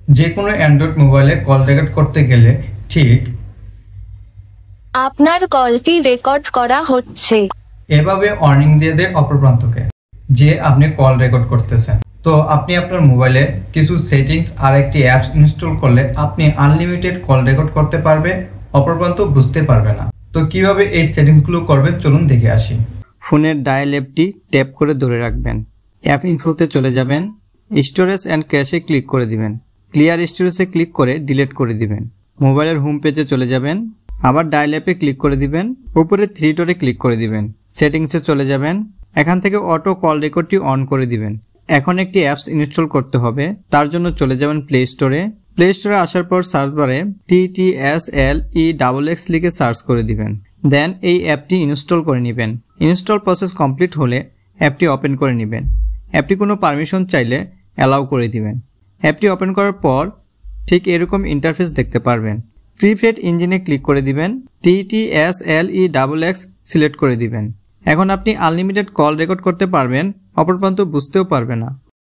যে কোনো অ্যান্ড্রয়েড মোবাইলে কল রেকর্ড করতে গেলে ঠিক আপনার কলটি রেকর্ড করা হচ্ছে এভাবে ওয়ার্নিং দিয়ে দেয় অপর প্রান্তকে যে আপনি কল রেকর্ড করতেছেন। তো আপনি আপনার মোবাইলে কিছু সেটিংস আর একটি অ্যাপস ইনস্টল করলে আপনি আনলিমিটেড কল রেকর্ড করতে পারবে, অপর প্রান্ত বুঝতে পারবে না। তো কিভাবে এই সেটিংসগুলো করবেন চলুন দেখে আসি। ফোনের ডায়াল অ্যাপটি ট্যাপ করে ধরে রাখবেন, অ্যাপ ইনফোতে চলে যাবেন, স্টোরেজ অ্যান্ড ক্যাশে ক্লিক করে দিবেন, ক্লিয়ার স্টোরেজে ক্লিক করে ডিলিট করে দিবেন। মোবাইলের হোম পেজে চলে যাবেন, আবার ডায়াল অ্যাপে ক্লিক করে দিবেন, উপরে থ্রি ডটে ক্লিক করে দিবেন, সেটিংসে চলে যাবেন, এখান থেকে অটো কল রেকর্ডটি অন করে দিবেন। এখন একটি অ্যাপস ইনস্টল করতে হবে, তার জন্য চলে যাবেন প্লে স্টোরে। প্লে স্টোরে আসার পর সার্চ বারে TTSLEXX লিখে সার্চ করে দিবেন, দেন এই অ্যাপটি ইনস্টল করে নেবেন। ইনস্টল প্রসেস কমপ্লিট হলে অ্যাপটি ওপেন করে নেবেন। অ্যাপটি কোনো পারমিশন চাইলে অ্যালাউ করে দিবেন। অ্যাপটি ওপেন করার পর ঠিক এরকম ইন্টারফেস দেখতে পারবেন। প্রিফেড ইঞ্জিনে ক্লিক করে দিবেন, TTSLEXX সিলেক্ট করে দিবেন। এখন আপনি আনলিমিটেড কল রেকর্ড করতে পারবেন, অপর প্রান্ত বুঝতেও পারবে না।